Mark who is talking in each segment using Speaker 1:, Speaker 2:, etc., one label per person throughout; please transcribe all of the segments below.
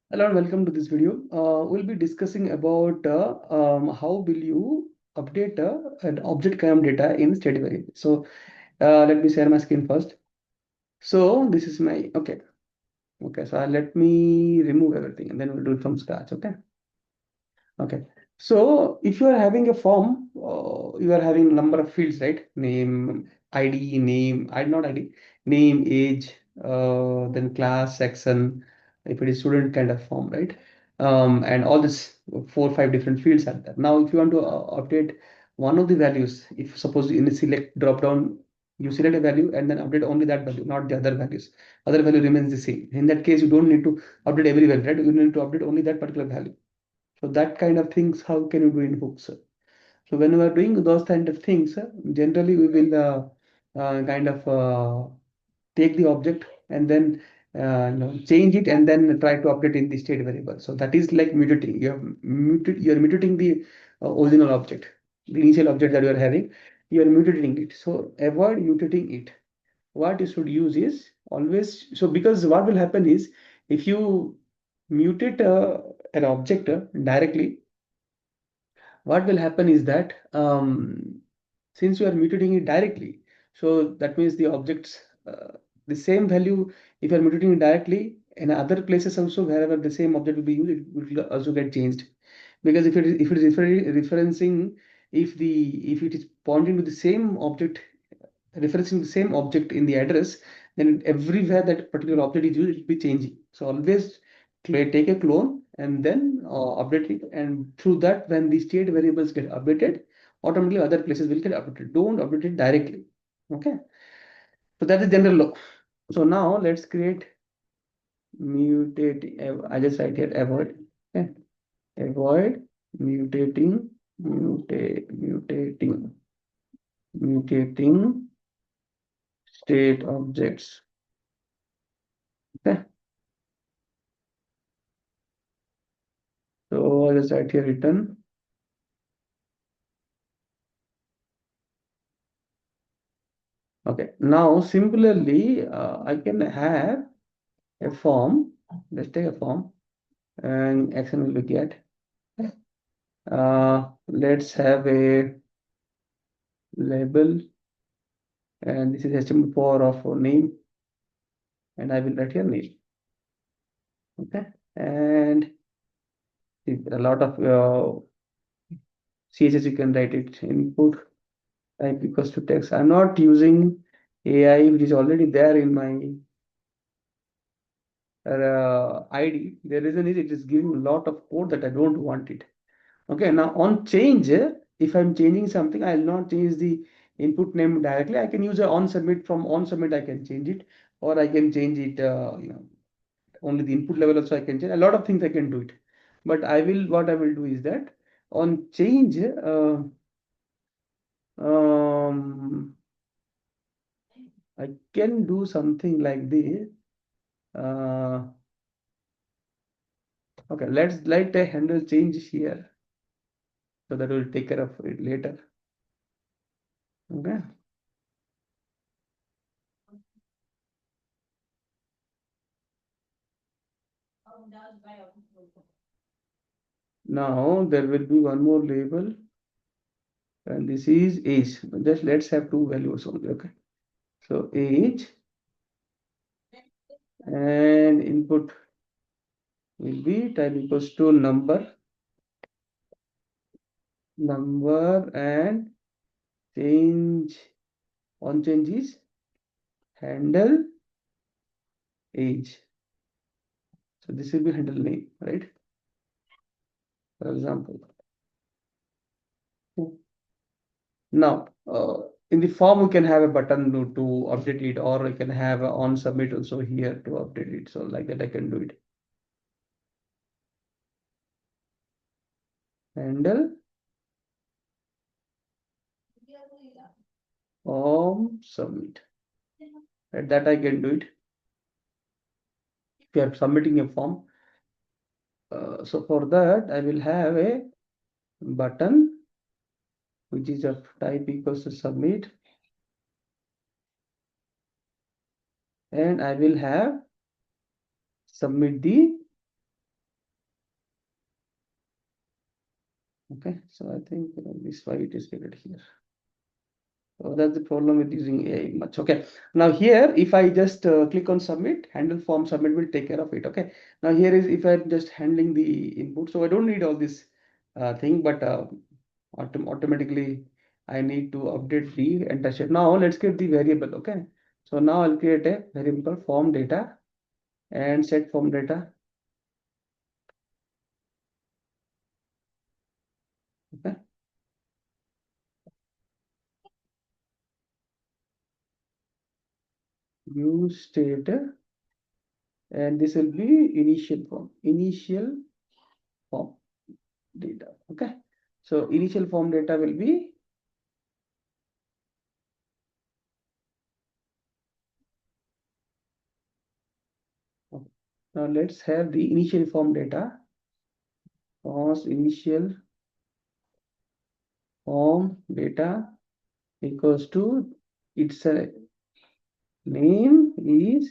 Speaker 1: Hello and welcome to this video. We'll be discussing about how will you update an object kind of data in state variable. So let me share my screen first. So this is my okay. So let me remove everything and then we'll do it from scratch. Okay. So if you are having a form, you are having number of fields, right? Name, ID, name, I not ID, name, age, then class, section, if it is student kind of form, right? And all this 4 or 5 different fields are there. Now, if you want to update one of the values, if suppose in a select drop down, you select a value and then update only that value, not the other values. Other value remains the same. In that case, you don't need to update every value, right? You need to update only that particular value. So that kind of things, how can you do in hooks? So when we are doing those kind of things, generally we will kind of take the object and then change it and then try to update in the state variable. So that is like mutating. You are mutating the original object, the initial object that you are having. You are mutating it. So avoid mutating it. What you should use is always, so because what will happen is if you mutate an object directly, what will happen is that since you are mutating it directly, so that means the objects, the same value, if you are mutating it directly, in other places also wherever the same object will be used, it will also get changed. Because if it is referencing, if it is pointing to the same object, referencing the same object in the address, then everywhere that particular object is used, it will be changing. So always take a clone and then update it. And through that, when the state variables get updated, automatically other places will get updated. Don't update it directly. Okay. So that is general law. So now let's create mutate. I just write here avoid. Okay. Avoid mutating state objects. Okay. So I just write here return. Okay. Now similarly, I can have a form. Let's take a form and action will be get. Let's have a label and this is HTML4 of name and I will write here name. Okay. And a lot of CSS you can write it input type equals to text. I'm not using AI which is already there in my ID. The reason is it is giving a lot of code that I don't want it. Okay, now on change, if I'm changing something, I'll not change the input name directly. I can use a on submit. From on submit, I can change it, or I can change it. Only the input level also I can change. A lot of things I can do it, but what I will do is that on change, I can do something like this. Okay, let's let a handle change here, so that will take care of it later. Okay. Now there will be one more label and this is age. Just let's have two values only. Okay. So age and input will be type equals to number and change on change is handle age. So this will be handle name, right? For example. Now, in the form, we can have a button to update it, or I can have a on submit also here to update it. So like that, I can do it. Handle form submit. Right, that I can do it. If you are submitting a form, so for that, I will have a button which is of type equals to submit, and I will have submit the Okay, so I think this why it is created here. So that's the problem with using AI much. Okay, now here if I just click on submit, handle form submit will take care of it. Okay, now here is if I'm just handling the input, so I don't need all this thing, but automatically I need to update the enter sheet. Now let's get the variable. Okay, so now I'll create a variable called form data and set form data. Okay, use state, and this will be initial form data. Okay, so initial form data will be okay. Now let's have the initial form data. Cos initial form data equals to its name is,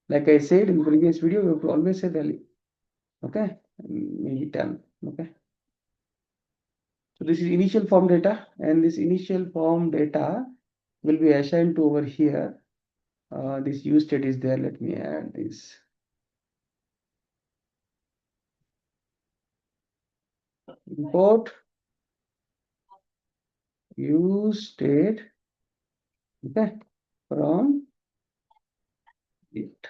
Speaker 1: like I said in the previous video, we have to always say value. Okay, maybe 10. Okay, so this is initial form data, and this initial form data will be assigned to over here. This use state is there. Let me add this. Import use state, okay, from it.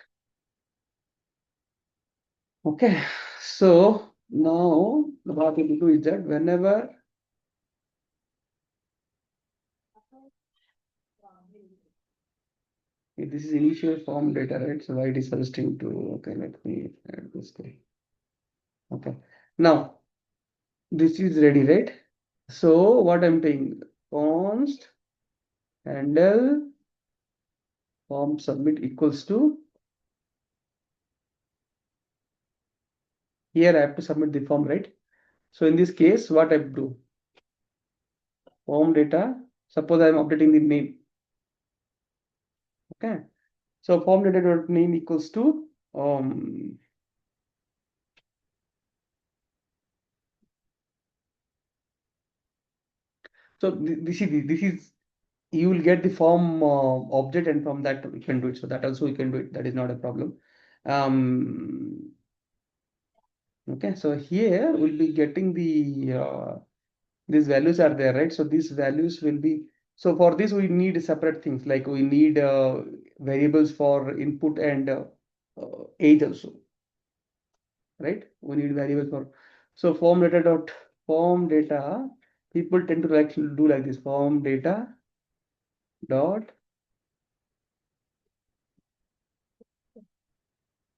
Speaker 1: Okay, so now what we will do is that whenever this is initial form data, right? So why it is suggesting to, okay, let me add this guy. Okay, now this is ready, right? So what I'm saying, const handle form submit equals to, here I have to submit the form, right? So in this case, what I do, form data, suppose I'm updating the name. Okay, so form data dot name equals to so this is you will get the form object, and from that we can do it. So that also we can do it. That is not a problem. Okay, so here we'll be getting the these values are there, right? So these values will be, so for this we need separate things, like we need variables for input and age also, right? We need variables for, so form data dot form data, people tend to actually do like this, form data dot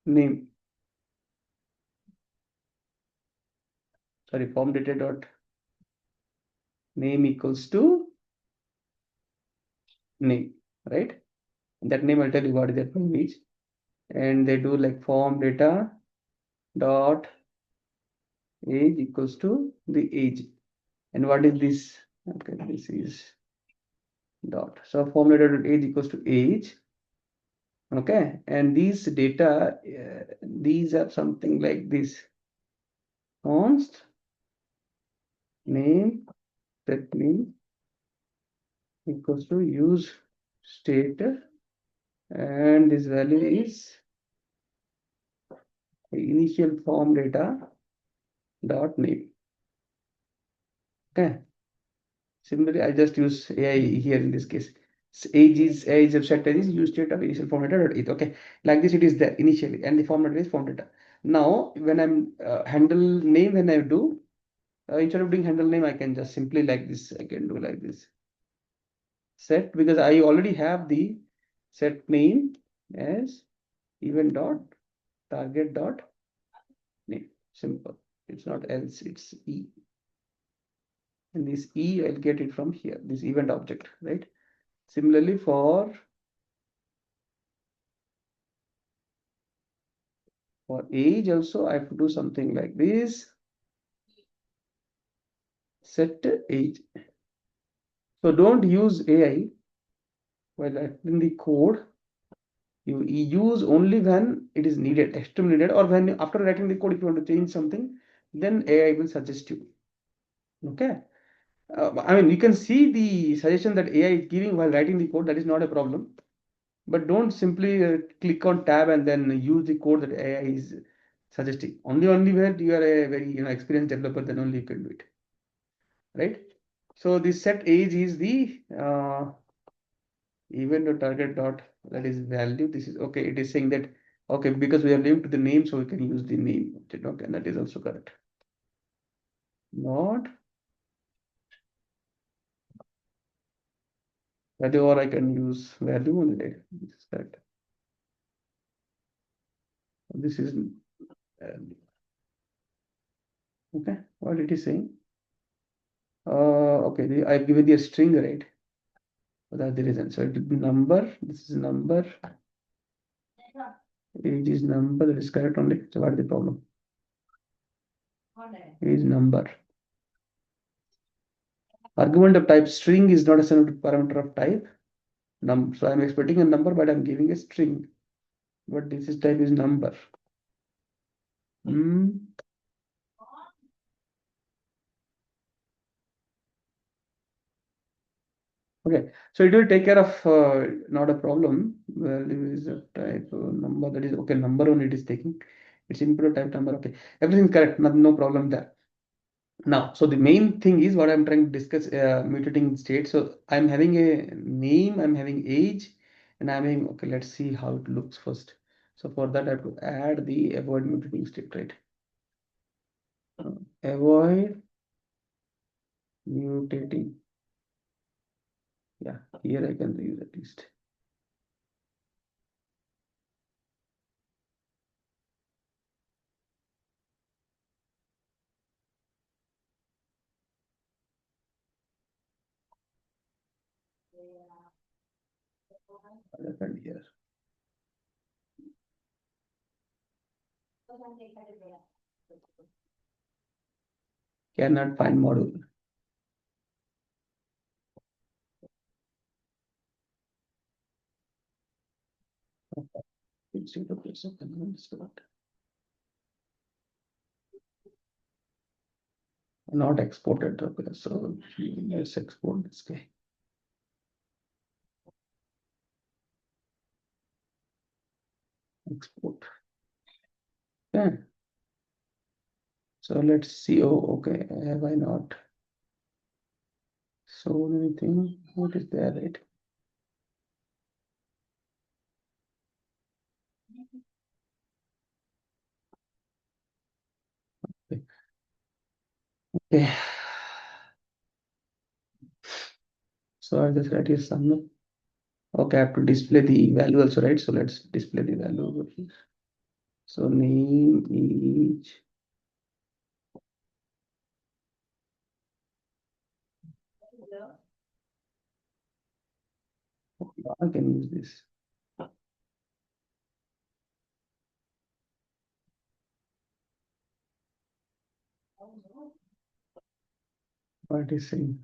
Speaker 1: name, sorry, form data dot name equals to name, right? That name I'll tell you what is that name is. And they do like form data dot age equals to the age. And what is this? Okay, this is dot. So form data dot age equals to age. Okay, and these data, these are something like this. Const name, set name equals to use state, and this value is initial form data dot name. Okay, similarly I just use AI here in this case. Age of set is use state of initial form data dot age. Okay, like this it is there initially, and the form data is form data. Now when I'm handle name, when I do instead of doing handle name, I can just simply like this, I can do like this set, because I already have the set name as event dot target dot name. Simple. It's not else, it's E. And this E, I'll get it from here, this event object, right? Similarly for age also, I have to do something like this. Set age. So don't use AI while writing the code. You use only when it is needed, extremely needed, or when after writing the code, if you want to change something, then AI will suggest you. Okay. I mean, you can see the suggestion that AI is giving while writing the code. That is not a problem. But don't simply click on tab and then use the code that AI is suggesting. Only where you are a very experienced developer, then only you can do it, right? So the set age is the event or target dot, that is value. This is okay. It is saying that okay, because we are linked to the name, so we can use the name. Okay, that is also correct. Not value, or I can use value only. This is correct. This is okay. What it is saying? Okay, I've given you a string, right? So that's the reason. So it will be number. This is number. Age is number. That is correct only. So what is the problem? Age number. Argument of type string is not a standard parameter of type So I'm expecting a number, but I'm giving a string. But this is type is number. Okay, so it will take care of not a problem. Value is a type number, that is okay. Number only it is taking. It's input type number. Okay, everything correct. No problem there. Now, so the main thing is what I'm trying to discuss, mutating state. So I'm having a name, I'm having age, and I'm having, okay, let's see how it looks first. So for that, I have to add the avoid mutating state, right? Avoid mutating. Yeah, here I can use at least. What happened here? Cannot find module. Not exported. Okay, so let's export this guy. Export. Yeah. So let's see. Oh, okay. Have I not shown anything? What is there, right? Okay. So I just write here some. Okay, I have to display the value also, right? So let's display the value over here. So name is I can use this. What is saying?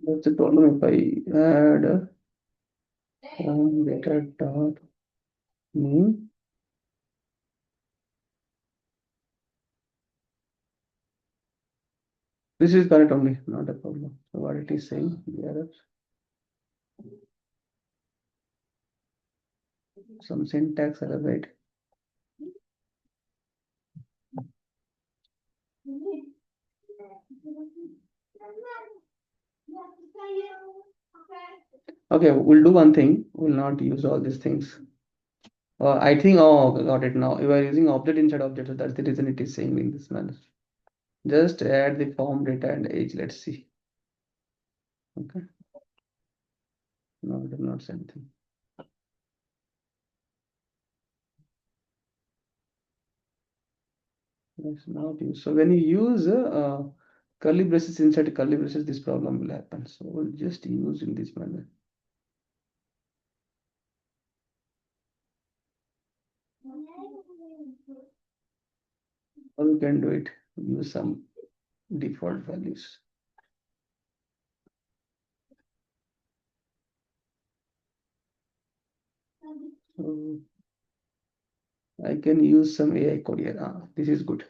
Speaker 1: That's the problem if I add data dot name. This is correct only, not a problem. So what it is saying here, some syntax error, right? Okay, we'll do one thing. We'll not use all these things. I think, oh, got it now. You are using object inside object, so that's the reason it is saying in this manner. Just add the form data and age. Let's see. Okay. No, it did not say anything. It's not used. So when you use curly braces inside curly braces, this problem will happen. So we'll just use in this manner. Or we can do it, use some default values. So I can use some AI code here. This is good.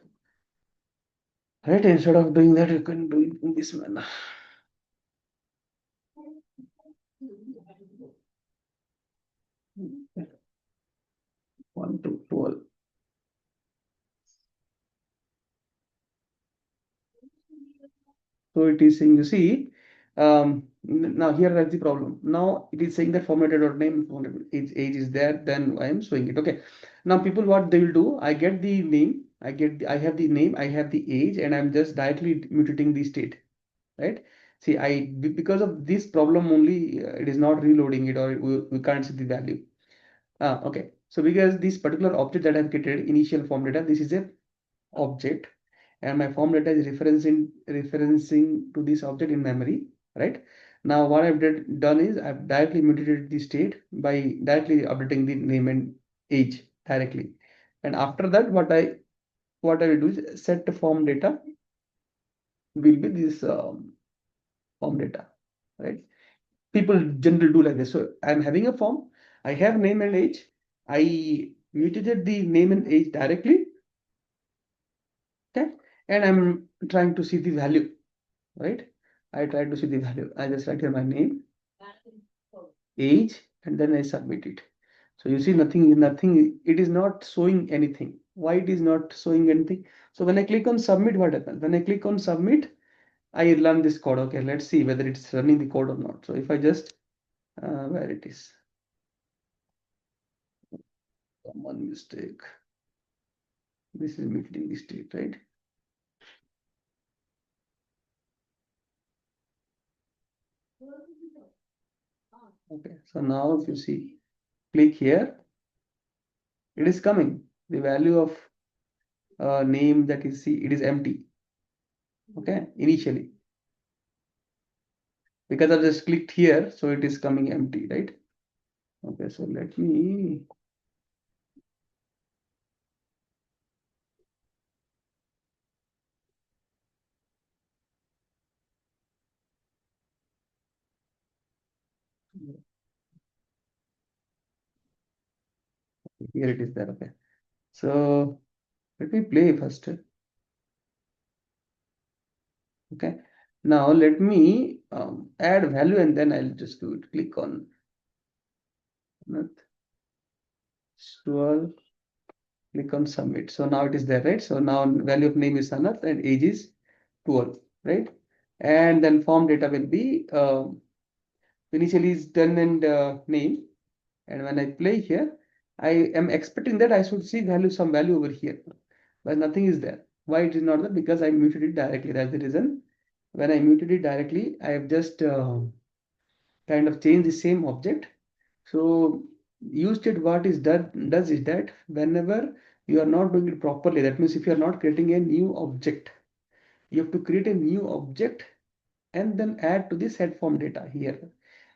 Speaker 1: Right, instead of doing that, you can do it in this manner. 1 to 12. So it is saying, you see, now here is the problem. Now it is saying that formatted or name, its age is there, then I am showing it. Okay. Now people, what they will do, I get the name, I have the name, I have the age, and I'm just directly mutating the state, right? See, because of this problem only, it is not reloading it, or we can't see the value. Okay. So because this particular object that I've created, initial form data, this is a object, and my form data is referencing to this object in memory, right? Now what done is I've directly mutated the state by directly updating the name and age directly. And after that, what I will do is set the form data will be this form data, right? People generally do like this. So I'm having a form, I have name and age, I mutated the name and age directly, okay, and I'm trying to see the value, right? I try to see the value. I just write here my name, age, and then I submit it. So you see nothing, it is not showing anything. Why it is not showing anything? So when I click on submit, what happens? When I click on submit, I run this code. Okay, let's see whether it's running the code or not. So if I just, where it is, one mistake. This is mutating the state, right? Okay, so now if you see, click here, it is coming. The value of name that you see, it is empty. Okay, initially. Because I've just clicked here, so it is coming empty, right? Okay, so let me here it is there. Okay, so let me play first. Okay, now let me add value, and then I'll just do it. Click on 12, click on submit. So now it is there, right? So now value of name is Anath and age is 12, right? And then form data will be initially is done and name. And when I play here, I am expecting that I should see some value over here, but nothing is there. Why it is not there? Because I muted it directly. That's the reason. When I muted it directly, I have just kind of changed the same object. So UseState what is does is that whenever you are not doing it properly, that means if you are not creating a new object, you have to create a new object and then add to the set form data here.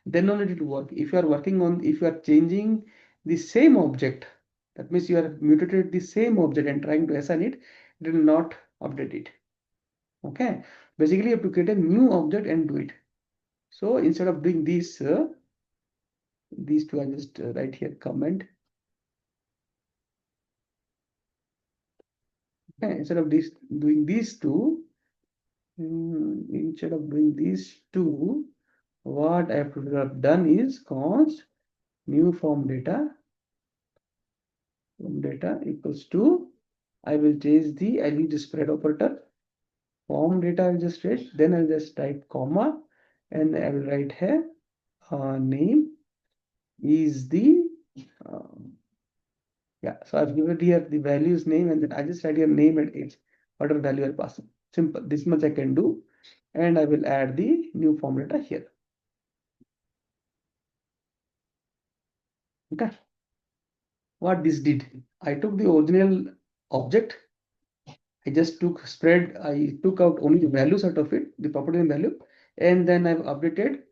Speaker 1: Then only it will work. If you are changing the same object, that means you are mutated the same object and trying to assign it, it will not update it. Okay. Basically, you have to create a new object and do it. So instead of doing this, these two, I just write here comment. Okay. Instead of doing these two, what I have done is const new form data equals to, I will change I'll use the spread operator. Form data I'll just write, then I'll just type comma, and I will write here name is the yeah. So I've given here the values name, and then I just write here name and age, whatever value I pass. Simple. This much I can do, and I will add the new form data here. Okay. What this did, I took the original object, I just I took out only the values out of it, the property and value, and then I've updated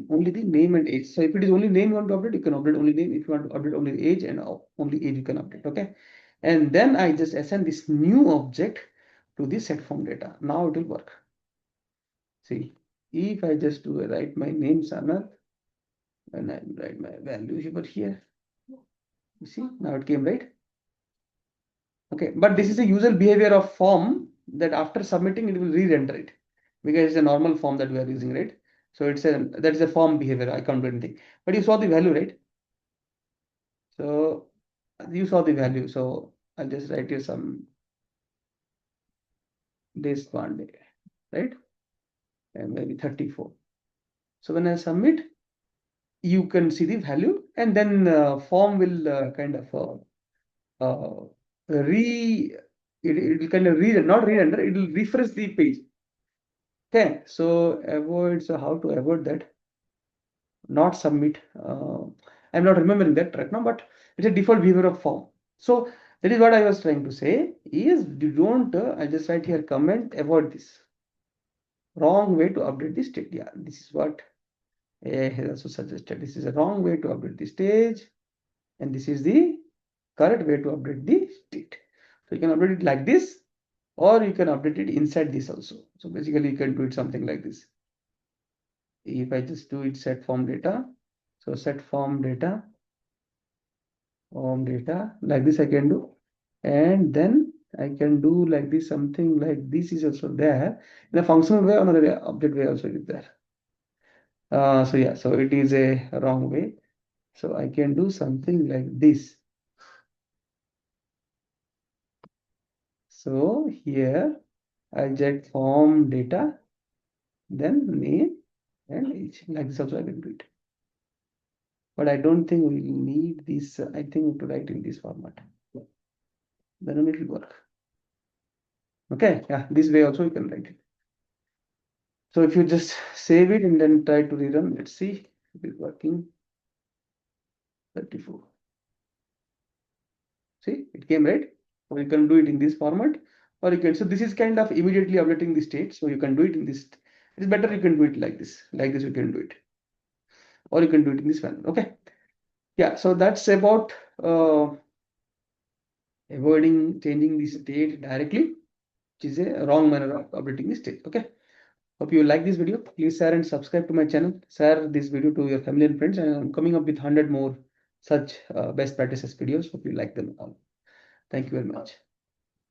Speaker 1: only the name and age. So if it is only name you want to update, you can update only name. If you want to update only age and only age, you can update. Okay. And then I just assign this new object to the set form data. Now it will work. See, if I just do write my name Sanath and I write my value over here, you see now it came, right? Okay, but this is a usual behavior of form that after submitting it will re-render it because it's a normal form that we are using, right? So that is a form behavior. I can't do anything. But you saw the value, right? So you saw the value. So I'll just write here some days one day, right? And maybe 34. So when I submit, you can see the value, and then form will kind of it will kind of not re-render, it will refresh the page. Okay, so avoid, so how to avoid that? Not submit. I'm not remembering that right now, but it's a default behavior of form. So that is what I was trying to say is you don't, I just write here comment, avoid this. Wrong way to update the state. Yeah, this is what has also suggested. This is a wrong way to update the stage, and this is the correct way to update the state. So you can update it like this, or you can update it inside this also. So basically you can do it something like this. If I just do it set form data, so set form data like this I can do, and then I can do like this, something like this is also there in a functional way, another update way also is there. So yeah, so it is a wrong way. So I can do something like this. So here I get form data, then name and age. Like this also I can do it. But I don't think we need this. I think to write in this format. Then it will work. Okay, yeah, this way also you can write it. So if you just save it and then try to rerun, let's see if it's working. 34. See, it came, right? So you can do it in this format, or you can. So this is kind of immediately updating the state. So you can do it in this. It's better you can do it like this. Like this you can do it, or you can do it in this manner. Okay. Yeah. So that's about avoiding changing the state directly, which is a wrong manner of updating the state. Okay. Hope you like this video. Please share and subscribe to my channel. Share this video to your family and friends. And I'm coming up with 100 more such best practices videos. Hope you like them all. Thank you very much.